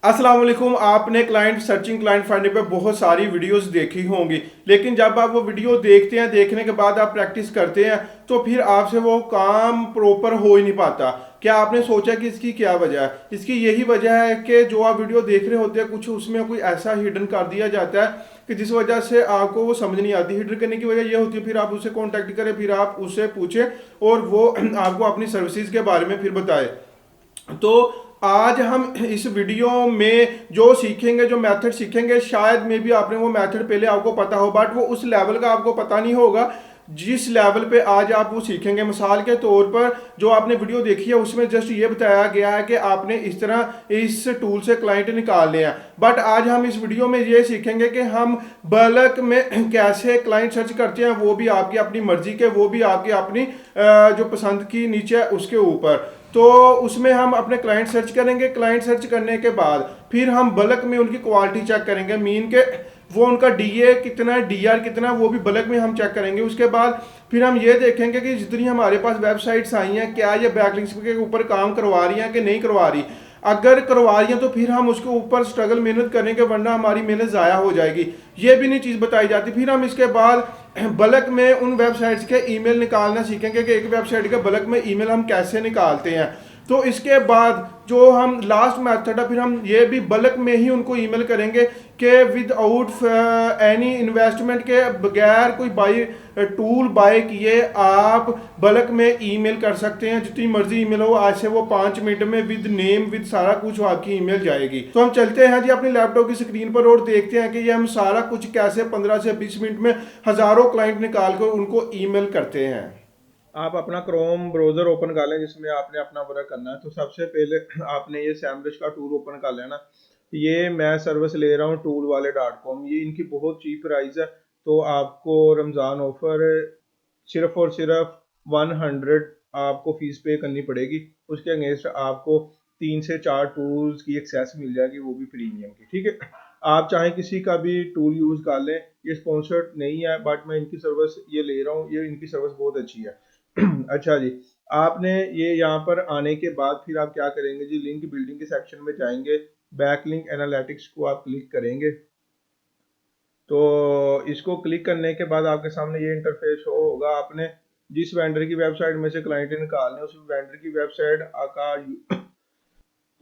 अस्सलाम वालेकुम। आपने क्लाइंट सर्चिंग क्लाइंट फाइंडिंग पे बहुत सारी वीडियोस देखी होंगी, लेकिन जब आप वो वीडियो देखते हैं, देखने के बाद आप प्रैक्टिस करते हैं तो फिर आपसे वो काम प्रॉपर हो ही नहीं पाता। क्या आपने सोचा कि इसकी क्या वजह है? इसकी यही वजह है कि जो आप वीडियो देख रहे होते हैं, कुछ उसमें कोई ऐसा हिडन कर दिया जाता है कि जिस वजह से आपको वो समझ नहीं आती। हिडन करने की वजह यह होती है, फिर आप उससे कॉन्टैक्ट करें, फिर आप उससे पूछें और वो आपको अपनी सर्विसेज के बारे में फिर बताए। तो आज हम इस वीडियो में जो सीखेंगे, जो मेथड सीखेंगे, शायद में भी आपने वो मेथड पहले आपको पता हो, बट वो उस लेवल का आपको पता नहीं होगा जिस लेवल पे आज आप वो सीखेंगे। मिसाल के तौर पर जो आपने वीडियो देखी है उसमें जस्ट ये बताया गया है कि आपने इस तरह इस टूल से क्लाइंट निकालने हैं, बट आज हम इस वीडियो में ये सीखेंगे कि हम बल्क में कैसे क्लाइंट सर्च करते हैं, वो भी आपकी अपनी मर्जी के, वो भी आपकी अपनी जो पसंद की नीचे उसके ऊपर। तो उसमें हम अपने क्लाइंट सर्च करेंगे। क्लाइंट सर्च करने के बाद फिर हम बल्क में उनकी क्वालिटी चेक करेंगे, मीन के वो उनका डीए कितना है, डीआर कितना है, वो भी बल्क में हम चेक करेंगे। उसके बाद फिर हम ये देखेंगे कि जितनी हमारे पास वेबसाइट्स आई हैं, क्या ये बैकलिंक्स के ऊपर काम करवा रही हैं कि नहीं करवा रही। अगर करवा रही हैं तो फिर हम उसके ऊपर स्ट्रगल मेहनत करेंगे, वरना हमारी मेहनत ज़ाया हो जाएगी। ये भी नहीं चीज़ बताई जाती। फिर हम इसके बाद बल्क में उन वेबसाइट्स के ईमेल निकालना सीखेंगे कि एक वेबसाइट के बल्क में ईमेल हम कैसे निकालते हैं। तो इसके बाद जो हम लास्ट मेथड है, फिर हम ये भी बल्क में ही उनको ईमेल करेंगे कि विदाउट एनी इन्वेस्टमेंट के, बगैर कोई बाई टूल बाय किए आप बल्क में ईमेल कर सकते हैं। जितनी मर्जी ईमेल हो, आज से वो 5 मिनट में विद नेम विद सारा कुछ आपकी ईमेल जाएगी। तो हम चलते हैं जी अपनी लैपटॉप की स्क्रीन पर और देखते हैं कि ये हम सारा कुछ कैसे 15 से 20 मिनट में हजारों क्लाइंट निकाल कर उनको ईमेल करते हैं। आप अपना क्रोम ब्राउजर ओपन कर लें जिसमें आपने अपना वर्क करना है। तो सबसे पहले आपने ये सैमरश का टूल ओपन कर लेना। ये मैं सर्विस ले रहा हूँ टूल वाले .com। ये इनकी बहुत चीप प्राइस है, तो आपको रमज़ान ऑफर सिर्फ और सिर्फ 100 आपको फीस पे करनी पड़ेगी। उसके अगेंस्ट आपको 3 से 4 टूल्स की एक्सेस मिल जाएगी, वो भी प्रीमियम की। ठीक है, आप चाहे किसी का भी टूल यूज कर लें, ये स्पॉन्सर्ड नहीं है, बट मैं इनकी सर्विस ये ले रहा हूँ, ये इनकी सर्विस बहुत अच्छी है। अच्छा जी, आपने ये यहाँ पर आने के बाद फिर आप क्या करेंगे जी, लिंक बिल्डिंग के सेक्शन में जाएंगे, बैकलिंक एनालिटिक्स को आप क्लिक करेंगे। तो इसको क्लिक करने के बाद आपके सामने ये इंटरफेस होगा। आपने जिस वेंडर की वेबसाइट में से क्लाइंट निकालने, उस वेंडर की वेबसाइट का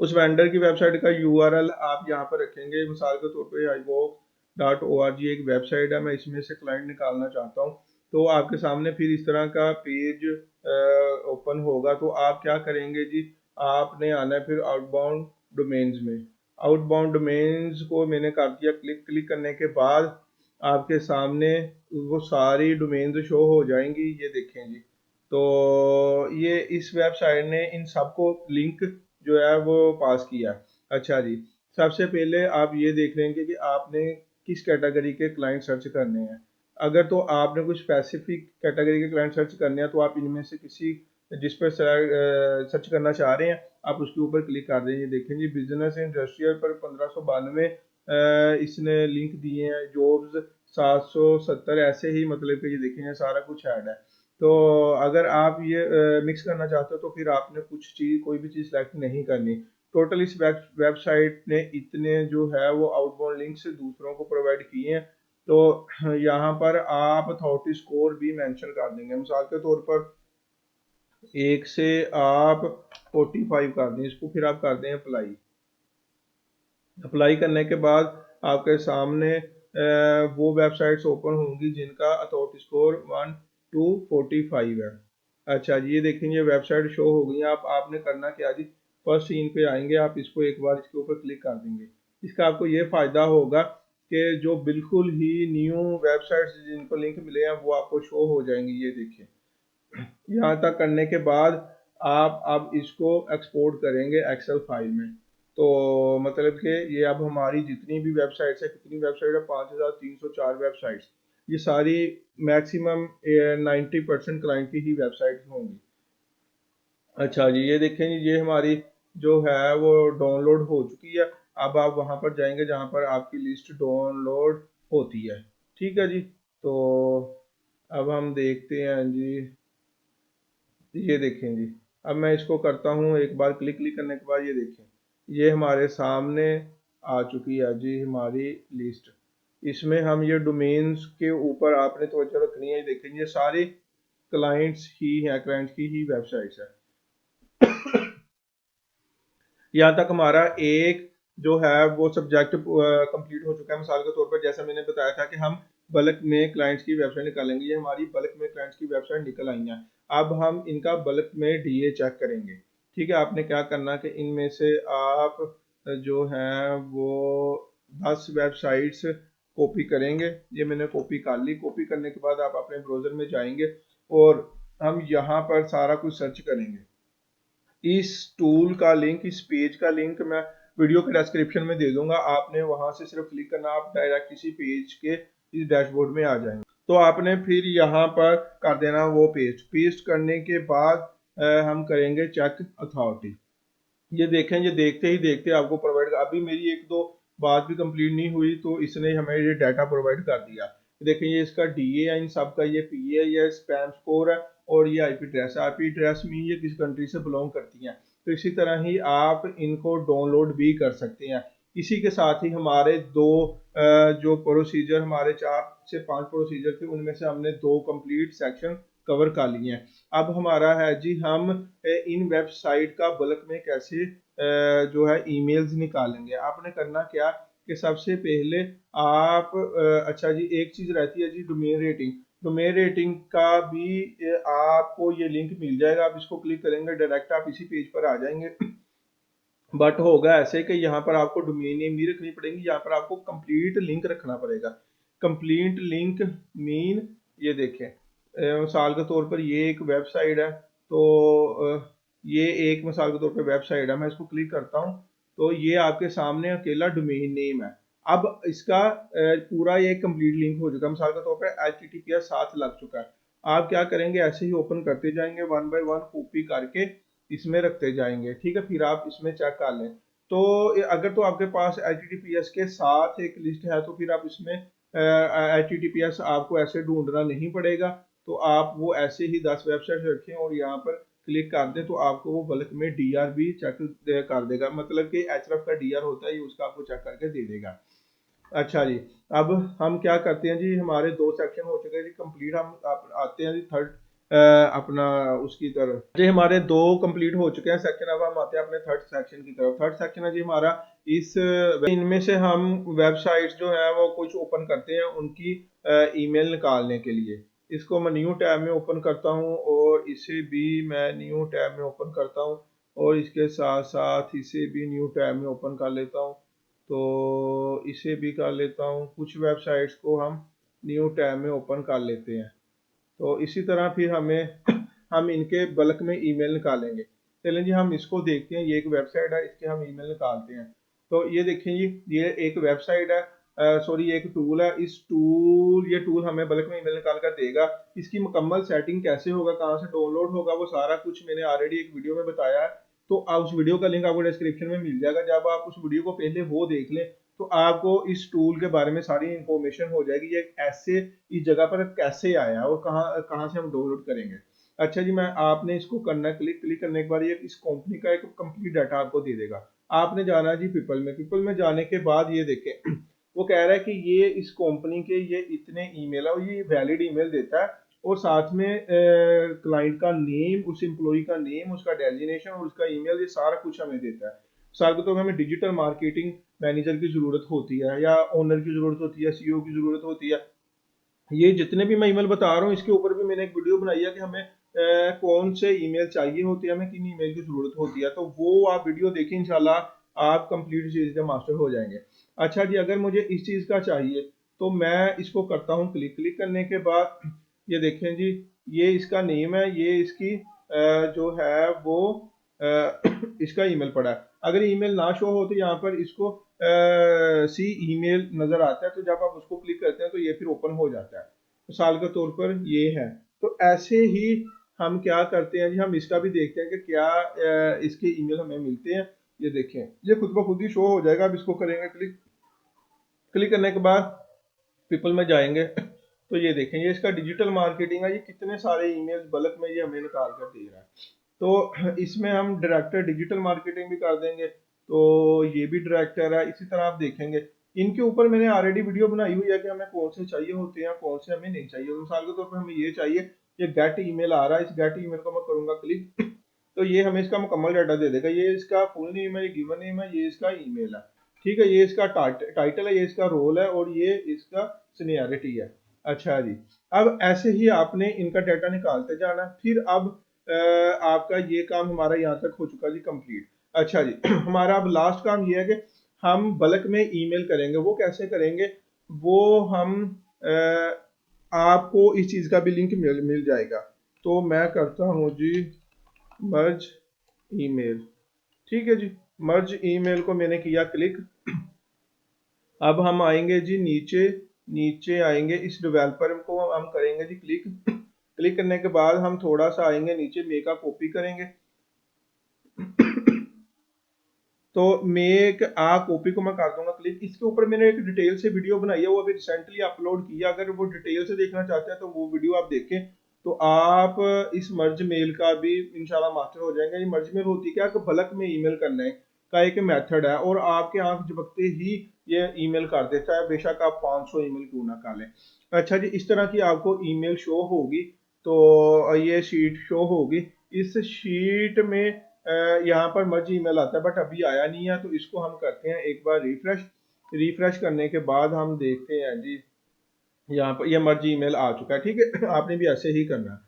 उस वेंडर की वेबसाइट का यूआरएल आप यहाँ पर रखेंगे। मिसाल के तौर पे ivoke.org एक वेबसाइट है, मैं इसमें से क्लाइंट निकालना चाहता हूँ। तो आपके सामने फिर इस तरह का पेज ओपन होगा। तो आप क्या करेंगे जी, आपने आना है फिर आउटबाउंड डोमेन्स में। आउटबाउंड डोमेन्स को मैंने कर दिया क्लिक। क्लिक करने के बाद आपके सामने वो सारी डोमेन्स शो हो जाएंगी, ये देखें जी। तो ये इस वेबसाइट ने इन सबको लिंक जो है वो पास किया। अच्छा जी, सबसे पहले आप ये देख लेंगे कि आपने किस कैटेगरी के क्लाइंट सर्च करने हैं। अगर तो आपने कुछ स्पेसिफिक कैटेगरी के क्लाइंट सर्च करने हैं, तो आप इनमें से किसी जिस पर सर्च करना चाह रहे हैं आप उसके ऊपर क्लिक कर देंगे। देखें जी, बिजनेस इंडस्ट्रियल पर 1592 इसने लिंक दिए हैं, जॉब्स 770 ऐसे ही, मतलब कि ये देखेंगे सारा कुछ ऐड है। तो अगर आप ये मिक्स करना चाहते हो तो फिर आपने कुछ चीज़, कोई भी चीज़ सेलेक्ट नहीं करनी। टोटल इस वेबसाइट ने इतने जो है वो आउटबाउंड लिंक्स दूसरों को प्रोवाइड किए हैं। तो यहाँ पर आप अथॉरिटी स्कोर भी मेंशन कर देंगे। मिसाल के तौर पर 1 से आप 45 कर दें इसको, फिर आप कर दें अप्लाई। अप्लाई करने के बाद आपके सामने वो वेबसाइट्स ओपन होंगी जिनका अथॉरिटी स्कोर 1 to 45 है। अच्छा जी, ये देखेंगे वेबसाइट शो हो गई। आप आपने करना क्या जी, फर्स्ट सीन पे आएंगे, आप इसको एक बार इसके ऊपर क्लिक कर देंगे। इसका आपको ये फायदा होगा कि जो बिल्कुल ही न्यू वेबसाइट्स जिनको लिंक मिले हैं वो आपको शो हो जाएंगी। ये देखिए, यहाँ तक करने के बाद आप अब इसको एक्सपोर्ट करेंगे एक्सेल फाइल में। तो मतलब कि ये अब हमारी जितनी भी वेबसाइट्स है, कितनी वेबसाइट है, 5304 वेबसाइट्स, ये सारी मैक्सिमम 90% क्लाइंट की ही वेबसाइट होंगी। अच्छा जी, ये देखें जी, ये हमारी जो है वो डाउनलोड हो चुकी है। अब आप वहाँ पर जाएंगे जहाँ पर आपकी लिस्ट डाउनलोड होती है। ठीक है जी, तो अब हम देखते हैं जी, ये देखें जी। अब मैं इसको करता हूँ एक बार क्लिक। क्लिक करने के बाद ये देखें, ये हमारे सामने आ चुकी है जी हमारी लिस्ट। इसमें हम ये डोमेन्स के ऊपर आपने तवज्जो रखनी है। देखेंगे ये सारे क्लाइंट्स ही हैं, क्लाइंट्स की ही वेबसाइट्स है। यहाँ तक हमारा एक जो है वो सब्जेक्ट कंप्लीट हो चुका है। मिसाल के तौर पर जैसा मैंने बताया था कि हम बल्क में क्लाइंट्स की वेबसाइट निकालेंगे, ये हमारी बल्क में क्लाइंट्स की वेबसाइट निकल आई हैं। अब हम इनका बल्क में डीए चेक करेंगे। ठीक है, आपने क्या करना कि इनमें से आप जो है वो 10 वेबसाइट्स कॉपी करेंगे। ये मैंने कॉपी कर ली। कॉपी करने के बाद आप अपने ब्राउज़र में जाएंगे और हम यहाँ पर सारा कुछ सर्च करेंगे। इस टूल का लिंक, इस पेज का लिंक मैं वीडियो के डिस्क्रिप्शन में दे दूंगा। आपने वहां से सिर्फ क्लिक करना, आप डायरेक्ट इसी पेज के इस डैशबोर्ड में आ जाएंगे। तो आपने फिर यहाँ पर कर देना वो पेस्ट करने के बाद हम करेंगे चेक अथॉरिटी। ये देखें, ये देखते ही देखते आपको प्रोवाइड, अभी मेरी एक दो बात भी कंप्लीट नहीं हुई तो इसने हमें ये डाटा प्रोवाइड कर दिया। देखें ये इसका डीए है, इन सब का ये पी है, ये स्पैम स्कोर है और ये आईपी एड्रेस है। आईपी एड्रेस में ये किस कंट्री से बिलोंग करती हैं। तो इसी तरह ही आप इनको डाउनलोड भी कर सकते हैं। इसी के साथ ही हमारे दो जो प्रोसीजर, हमारे 4 से 5 प्रोसीजर थे, उनमें से हमने 2 कंप्लीट सेक्शन कवर कर लिए हैं। अब हमारा है जी हम इन वेबसाइट का बल्क में कैसे जो है ईमेल्स निकालेंगे। आपने करना क्या कि सबसे पहले आप अच्छा जी एक चीज रहती है जी डोमेन रेटिंग। डोमेन रेटिंग का भी आपको ये लिंक मिल जाएगा। आप इसको क्लिक करेंगे डायरेक्ट आप इसी पेज पर आ जाएंगे। बट होगा ऐसे कि यहाँ पर आपको डोमेन नेम नहीं रखनी पड़ेगी, यहाँ पर आपको कंप्लीट लिंक रखना पड़ेगा। कंप्लीट लिंक मीन ये देखें, मिसाल के तौर पर ये एक वेबसाइट है, तो ये एक मिसाल के तौर पर वेबसाइट है, मैं इसको क्लिक करता हूँ तो ये आपके सामने अकेला डोमेन नेम है। अब इसका पूरा ये कंप्लीट लिंक हो चुका है। मिसाल के तौर पर HTTPS 7 लग चुका है। आप क्या करेंगे, ऐसे ही ओपन करते जाएंगे, 1 बाय 1 कॉपी करके इसमें रखते जाएंगे। ठीक है, फिर आप इसमें चेक कर लें। तो अगर तो आपके पास HTTPS के साथ एक लिस्ट है तो फिर आप इसमें HTTPS आपको ऐसे ढूंढना नहीं पड़ेगा। तो आप वो ऐसे ही 10 वेबसाइट रखें और यहाँ पर क्लिक कर दें तो आपको वो बल्क में डीआर भी चेक कर देगा। मतलब कि एचरफ का डीआर होता है, ये उसका आपको चेक करके दे देगा। अच्छा जी, अब हम क्या करते हैं जी, हमारे 2 सेक्शन हो चुके हैं जी कंप्लीट। हम आते हैं जी थर्ड अपना उसकी तरफ। जी हमारे 2 कंप्लीट हो चुके हैं सेक्शन। अब हम आते हैं अपने थर्ड सेक्शन की तरफ। थर्ड सेक्शन है जी हमारा इस इनमें से हम वेबसाइट्स जो है वो कुछ ओपन करते हैं उनकी ईमेल निकालने के लिए। इसको मैं न्यू टैब में ओपन करता हूँ और इसे भी मैं न्यू टैब में ओपन करता हूँ और इसके साथ साथ इसे भी न्यू टैब में ओपन कर लेता हूँ। तो इसे भी कर लेता हूँ। कुछ वेबसाइट्स को हम न्यू टैब में ओपन कर लेते हैं। तो इसी तरह फिर हमें हम इनके बल्क में ईमेल निकालेंगे। चलें जी हम इसको देखते हैं। ये एक वेबसाइट है, इसके हम ईमेल निकालते हैं। तो ये देखें जी, ये एक वेबसाइट है, सॉरी ये एक टूल है। ये टूल हमें बल्क में ईमेल निकाल कर देगा। इसकी मुकम्मल सेटिंग कैसे होगा, कहाँ से डाउनलोड होगा, वो सारा कुछ मैंने ऑलरेडी एक वीडियो में बताया है। तो आप उस वीडियो का लिंक आपको डिस्क्रिप्शन में मिल जाएगा। जब आप उस वीडियो को पहले वो देख लें तो आपको इस टूल के बारे में सारी इंफॉर्मेशन हो जाएगी। ये ऐसे इस जगह पर कैसे आया और कहाँ कहाँ से हम डाउनलोड करेंगे। अच्छा जी, मैं आपने इसको करना है क्लिक करने के बाद ये इस कंपनी का एक कंप्लीट डाटा आपको दे देगा। आपने जाना है जी पीपल में जाने के बाद ये देखें वो कह रहा है कि ये इस कंपनी के ये इतने ईमेल है और ये वैलिड ईमेल देता है और साथ में क्लाइंट का नेम, उस एम्प्लॉय का नेम, उसका डेजिग्नेशन और उसका ईमेल, ये सारा कुछ हमें देता है। साथ में तो हमें डिजिटल मार्केटिंग मैनेजर की जरूरत होती है या ओनर की जरूरत होती है, सीईओ की जरूरत होती है। ये जितने भी मैं ईमेल बता रहा हूँ इसके ऊपर भी मैंने एक वीडियो बनाई है कि हमें कौन से ईमेल चाहिए होते हैं, हमें किन ईमेल की जरूरत होती है। तो वो आप वीडियो देखें, इंशाल्लाह आप कंप्लीट चीज के मास्टर हो जाएंगे। अच्छा जी, अगर मुझे इस चीज का चाहिए तो मैं इसको करता हूँ क्लिक करने के बाद ये देखें जी, ये इसका नेम है, ये इसकी जो है वो इसका ईमेल पड़ा है। अगर ईमेल ना शो हो तो यहाँ पर इसको सी ईमेल नजर आता है। तो जब आप उसको क्लिक करते हैं तो ये फिर ओपन हो जाता है। मिसाल के तौर पर ये है। तो ऐसे ही हम क्या करते हैं जी, हम इसका भी देखते हैं कि क्या इसके ईमेल हमें मिलते हैं। ये देखें, ये खुद ब खुद ही शो हो जाएगा। अब इसको करेंगे क्लिक करने के बाद पीपल में जाएंगे तो ये देखें, ये इसका डिजिटल मार्केटिंग है। ये कितने सारे ईमेल बल्क में ये हमें निकाल कर दे रहा है। तो इसमें हम डायरेक्ट डिजिटल मार्केटिंग भी कर देंगे। तो ये भी डायरेक्टर है। इसी तरह आप देखेंगे इनके ऊपर मैंने ऑलरेडी वीडियो बनाई हुई है कि हमें कौन से चाहिए होते हैं, कौन से हमें नहीं चाहिए। मिसाल के तौर पर हमें ये चाहिए, ये गेट ईमेल आ रहा है, इस गेट ईमेल को मैं करूंगा क्लिक, तो ये हमें इसका मुकम्मल डाटा दे देगा। ये इसका फुल नेम है, ये गिवन नेम है, ये इसका ईमेल है, ठीक है, ये इसका टाइटल है, ये इसका रोल है और ये इसका सीनियरिटी है। अच्छा जी, अब ऐसे ही आपने इनका डाटा निकालते जाना। फिर अब आपका ये काम हमारा यहाँ तक हो चुका जी कंप्लीट। अच्छा जी हमारा अब लास्ट काम ये है कि हम बल्क में ईमेल करेंगे। वो कैसे करेंगे, वो हम आपको इस चीज़ का भी लिंक मिल जाएगा। तो मैं करता हूँ जी मर्ज ईमेल, ठीक है जी, मर्ज ईमेल को मैंने किया क्लिक। अब हम आएंगे जी नीचे, नीचे आएंगे, इस डेवलपर को हम करेंगे जी क्लिक। क्लिक करने के बाद हम थोड़ा सा आएंगे नीचे, मेक का कॉपी करेंगे। तो मेक आ कॉपी को मैं कर दूंगा क्लिक। इसके ऊपर मैंने एक डिटेल से वीडियो बनाई है, वो अभी रिसेंटली अपलोड किया। अगर वो डिटेल से देखना चाहते हैं तो वो वीडियो आप देखें, तो आप इस मर्ज मेल का भी इंशाल्लाह मास्टर हो जाएंगे। ये मर्ज मेल होती क्या कि बल्क में ईमेल करने का एक मेथड है और आपके आंख झपकते ही ये ईमेल कर देता है, बेशक आप 500 ईमेल क्यों ना कर लें। अच्छा जी, इस तरह की आपको ईमेल शो होगी। तो ये शीट शो होगी। इस शीट में यहाँ पर मर्ज ईमेल आता है बट अभी आया नहीं है, तो इसको हम करते हैं एक बार रिफ्रेश। रिफ्रेश करने के बाद हम देखते हैं जी यहाँ पर ये मर्ज ईमेल आ चुका है, ठीक है। आपने भी ऐसे ही करना है।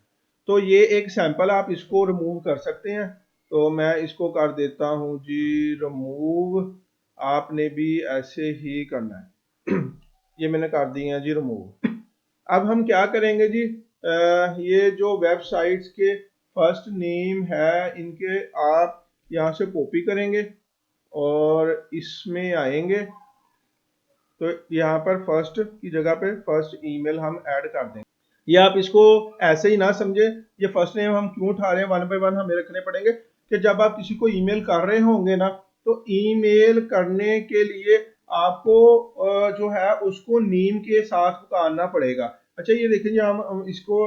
तो ये एक सैंपल, आप इसको रिमूव कर सकते हैं। तो मैं इसको कर देता हूँ जी रिमूव। आपने भी ऐसे ही करना है। ये मैंने कर दिए हैं जी रिमूव। अब हम क्या करेंगे जी, ये जो वेबसाइट्स के फर्स्ट नेम है इनके आप यहाँ से कॉपी करेंगे और इसमें आएंगे। तो यहाँ पर फर्स्ट की जगह पे फर्स्ट ईमेल हम ऐड कर देंगे। ये आप इसको ऐसे ही ना समझे, ये फर्स्ट नेम हम क्यों उठा रहे हैं, वन बाय वन हमें रखने पड़ेंगे कि जब आप किसी को ईमेल कर रहे होंगे ना, तो ईमेल करने के लिए आपको जो है उसको नेम के साथ पुकारना पड़ेगा। अच्छा ये देखिए हम इसको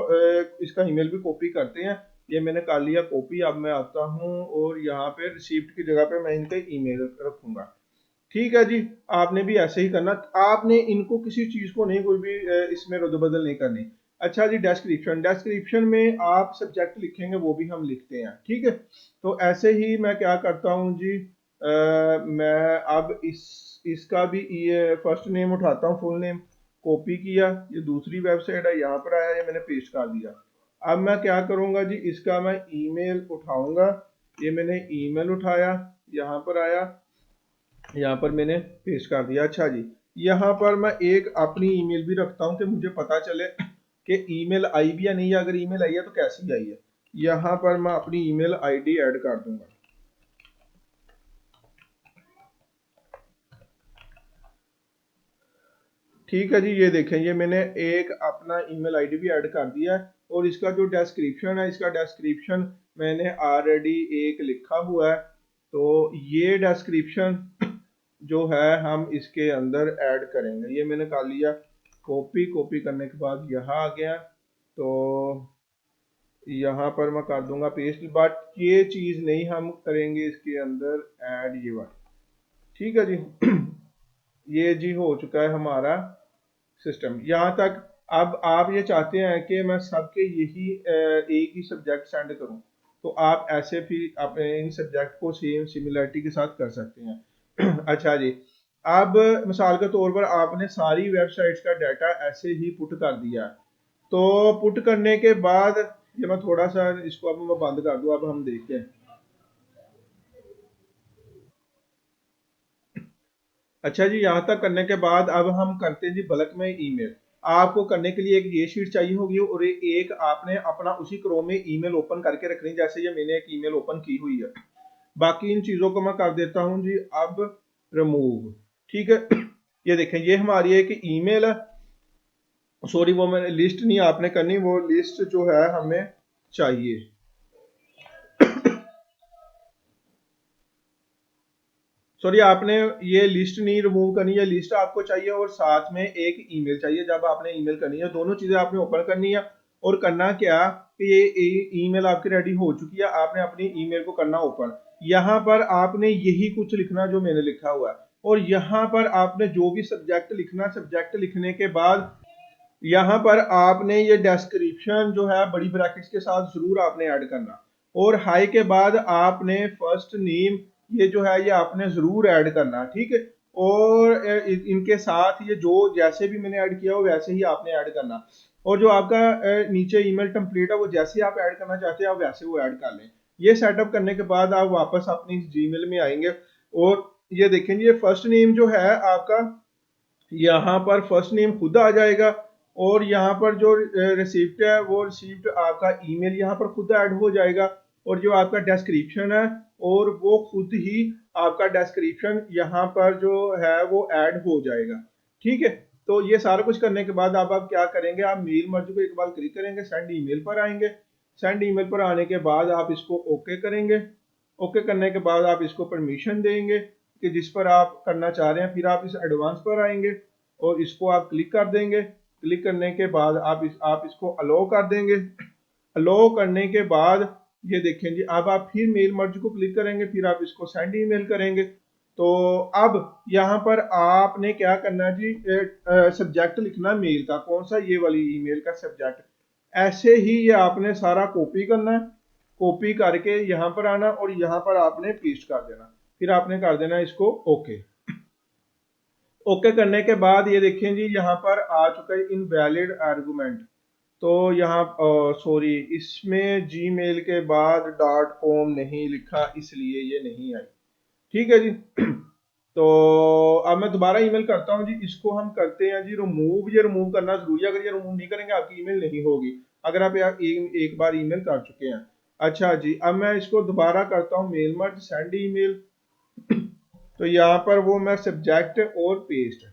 इसका ईमेल भी कॉपी करते हैं। ये मैंने कर लिया कॉपी। अब मैं आता हूँ और यहाँ पे रिसीप्ट की जगह पे मैं इनके ईमेल रखूंगा, ठीक है जी। आपने भी ऐसे ही करना, आपने इनको किसी चीज को नहीं कोई भी इसमें रद्द-बदल नहीं करनी। अच्छा जी, डिस्क्रिप्शन, डिस्क्रिप्शन में आप सब्जेक्ट लिखेंगे, वो भी हम लिखते हैं, ठीक है। तो ऐसे ही मैं क्या करता हूँ जी, मैं अब इसका भी ये फर्स्ट नेम उठाता हूँ, फुल नेम कॉपी किया, ये दूसरी वेबसाइट है, यहाँ पर आया, ये मैंने पेस्ट कर दिया। अब मैं क्या करूँगा जी, इसका मैं ईमेल उठाऊंगा। ये मैंने ईमेल उठाया, यहाँ पर आया, यहाँ पर मैंने पेस्ट कर दिया। अच्छा जी, यहाँ पर मैं एक अपनी ईमेल भी रखता हूँ कि मुझे पता चले कि ईमेल आई भी या नहीं है। अगर ईमेल आई है तो कैसी आई है। यहाँ पर मैं अपनी ईमेल आईडी ऐड कर दूंगा, ठीक है जी। ये देखें, ये मैंने एक अपना ईमेल आईडी भी ऐड कर दिया है और इसका जो डिस्क्रिप्शन है, इसका डिस्क्रिप्शन मैंने ऑलरेडी एक लिखा हुआ है। तो ये डिस्क्रिप्शन जो है हम इसके अंदर ऐड करेंगे। ये मैंने कर लिया कॉपी। कॉपी करने के बाद यहाँ आ गया, तो यहाँ पर मैं कर दूंगा पेस्ट। बट ये चीज़ नहीं हम करेंगे इसके अंदर ऐड, ये वाली, ठीक है जी। ये जी हो चुका है हमारा सिस्टम यहाँ तक। अब आप ये चाहते हैं कि मैं सबके यही एक ही सब्जेक्ट सेंड करूं, तो आप ऐसे भी अपने इन सब्जेक्ट को सेम सिमिलरिटी के साथ कर सकते हैं। अच्छा जी, अब मिसाल के तौर पर आपने सारी वेबसाइट्स का डाटा ऐसे ही पुट कर दिया है। तो पुट करने के बाद ये मैं थोड़ा सा इसको अब मैं बंद कर दूं, अब हम देखते हैं। अच्छा जी, यहाँ तक करने के बाद अब हम करते हैं जी बल्क में ईमेल। आपको करने के लिए एक ये शीट चाहिए होगी और एक आपने अपना उसी क्रोम में ईमेल ओपन करके रखनी, जैसे ये मैंने एक ईमेल ओपन की हुई है। बाकी इन चीज़ों को मैं कर देता हूँ जी अब रिमूव, ठीक है। ये देखें, ये हमारी एक ईमेल है। सॉरी, वो मैंने लिस्ट नहीं आपने करनी, वो लिस्ट जो है हमें चाहिए। सॉरी, आपने ये लिस्ट नहीं रिमूव करनी है, लिस्ट आपको चाहिए और साथ में एक ईमेल चाहिए। जब आपने ईमेल करनी है, दोनों चीजें आपने ओपन करनी है। और करना क्या कि ये ईमेल आपकी रेडी हो चुकी है, आपने अपनी ईमेल को करना ओपन। यहाँ पर आपने यही कुछ लिखना जो मैंने लिखा हुआ है, और यहाँ पर आपने जो भी सब्जेक्ट लिखना, सब्जेक्ट लिखने के बाद यहाँ पर आपने ये डिस्क्रिप्शन जो है बड़ी ब्रैकेट्स के साथ जरूर आपने ऐड करना, और हाई के बाद आपने फर्स्ट नेम ये जो है ये आपने जरूर ऐड करना, ठीक है। और इनके साथ ये जो जैसे भी मैंने ऐड किया हो वैसे ही आपने ऐड करना, और जो आपका नीचे ईमेल टेम्पलेट है वो जैसे आप ऐड करना चाहते हैं आप वैसे वो ऐड कर लें। ये सेटअप करने के बाद आप वापस अपनी जीमेल में आएंगे, और ये देखेंगे ये फर्स्ट नेम जो है आपका, यहाँ पर फर्स्ट नेम खुद आ जाएगा, और यहाँ पर जो रिसिप्ट है वो रिसिप्ट आपका ईमेल यहाँ पर खुद ऐड हो जाएगा, और जो आपका डिस्क्रिप्शन है और वो खुद ही आपका डिस्क्रिप्शन यहाँ पर जो है वो ऐड हो जाएगा, ठीक है। तो ये सारा कुछ करने के बाद आप क्या करेंगे, आप मेल मर्ज को एक बार क्लिक करेंगे, सेंड ईमेल पर आएंगे। सेंड ईमेल पर आने के बाद आप इसको ओके करेंगे। ओके करने के बाद आप इसको परमिशन देंगे कि जिस पर आप करना चाह रहे हैं, फिर आप इस एडवांस पर आएंगे और इसको आप क्लिक कर देंगे। क्लिक करने के बाद आप इसको अलो कर देंगे। अलो करने के बाद ये देखें जी, अब आप फिर मेल मर्ज को क्लिक करेंगे, फिर आप इसको सेंड ईमेल करेंगे। तो अब यहाँ पर आपने क्या करना जी, सब्जेक्ट लिखना मेल का, कौन सा, ये वाली ईमेल का सब्जेक्ट। ऐसे ही ये आपने सारा कॉपी करना है, कॉपी करके यहाँ पर आना और यहाँ पर आपने पेस्ट कर देना, फिर आपने कर देना इसको ओके। ओके करने के बाद ये देखें जी, यहाँ पर आ चुका है इनवैलिड आर्गुमेंट। तो यहाँ सॉरी, इसमें जीमेल के बाद .com नहीं लिखा इसलिए ये नहीं आई, ठीक है जी। तो अब मैं दोबारा ईमेल करता हूँ जी, इसको हम करते हैं जी रिमूव। ये रिमूव करना जरूरी है, अगर ये रिमूव नहीं करेंगे आपकी ईमेल नहीं होगी, अगर आप एक बार ईमेल कर चुके हैं। अच्छा जी, अब मैं इसको दोबारा करता हूँ मेल मर्ज, सेंड ईमेल। तो यहाँ पर वो मैं सब्जेक्ट और पेस्ट,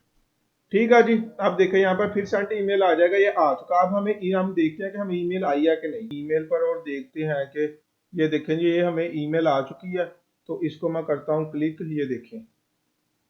ठीक है जी। अब देखें यहाँ पर फिर सेंड ईमेल आ जाएगा, ये आ चुका। अब हम देखते हैं कि हमें ईमेल आई है कि नहीं, ईमेल पर और देखते हैं कि ये देखें जी, ये हमें ईमेल आ चुकी है। तो इसको मैं करता हूँ क्लिक, ये देखें।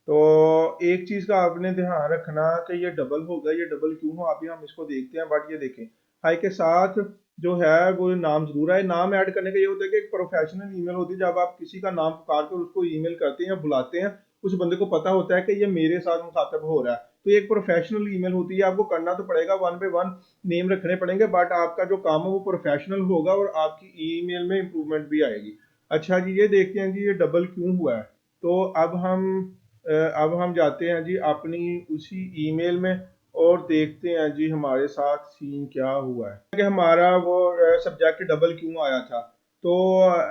तो एक चीज का आपने ध्यान रखना कि ये डबल होगा, ये डबल क्यों हो अभी हम इसको देखते हैं। बट ये देखें, हाई के साथ जो है वो नाम जरूर है। नाम ऐड करने का ये होता है कि एक प्रोफेशनल ईमेल होती है, जब आप किसी का नाम पुकार कर उसको ईमेल करते हैं या बुलाते हैं, उस बंदे को पता होता है कि ये मेरे साथ मुखातब हो रहा है। तो ये एक प्रोफेशनल ईमेल होती है, आपको करना तो पड़ेगा, 1 बाय 1 नेम रखने पड़ेंगे, बट आपका जो काम है वो प्रोफेशनल होगा और आपकी ईमेल में इंप्रूवमेंट भी आएगी। अच्छा जी, ये देखते हैं जी ये डबल क्यों हुआ है। तो अब हम जाते हैं जी अपनी उसी ईमेल में और देखते हैं जी हमारे साथ सीन क्या हुआ है कि हमारा वो सब्जेक्ट डबल क्यों आया था। तो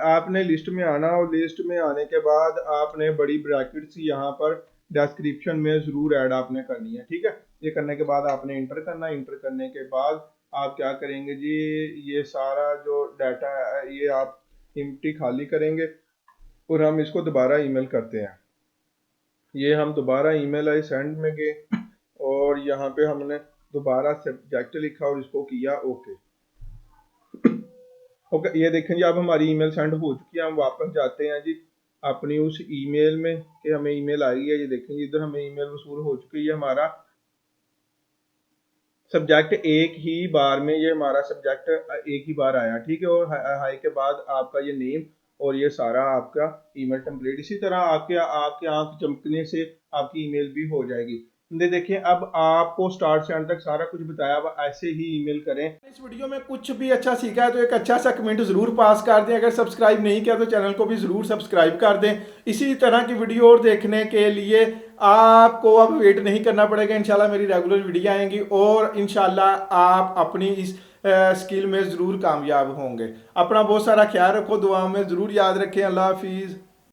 आपने लिस्ट में आना, और लिस्ट में आने के बाद आपने बड़ी ब्रैकेट्स यहाँ पर डिस्क्रिप्शन में जरूर ऐड आपने करनी है, ठीक है। ये करने के बाद आपने इंटर करना। इंटर करने के बाद आप क्या करेंगे जी, ये सारा जो डाटा है ये आप एम्प्टी खाली करेंगे और हम इसको दोबारा ईमेल करते हैं। ये हम दोबारा ईमेल आई सेंड में गए और यहाँ पे हमने दोबारा सब्जेक्ट लिखा और इसको किया ओके। ओके, ये देखें जी अब हमारी ईमेल सेंड हो चुकी है। हम वापस जाते हैं जी अपनी उस ईमेल में कि हमें ईमेल आई है। ये देखें जी इधर हमें ईमेल वसूल हो चुकी है। हमारा सब्जेक्ट एक ही बार में, ये हमारा सब्जेक्ट एक ही बार आया, ठीक है। और हाई के बाद आपका ये नेम और ये सारा आपका ईमेल टेम्पलेट, इसी तरह आपके आंख चमकने से आपकी ईमेल भी हो जाएगी। देखिए अब आपको स्टार्ट से एंड तक सारा कुछ बताया, अब ऐसे ही ईमेल करें। इस वीडियो में कुछ भी अच्छा सीखा है तो एक अच्छा सा कमेंट जरूर पास कर दें। अगर सब्सक्राइब नहीं किया तो चैनल को भी जरूर सब्सक्राइब कर दें। इसी तरह की वीडियो और देखने के लिए आपको अब वेट नहीं करना पड़ेगा। इंशाल्लाह मेरी रेगुलर वीडियो आएंगी और इंशाल्लाह आप अपनी इस स्किल में ज़रूर कामयाब होंगे। अपना बहुत सारा ख्याल रखो, दुआ में ज़रूर याद रखें। अल्लाह हाफिज़।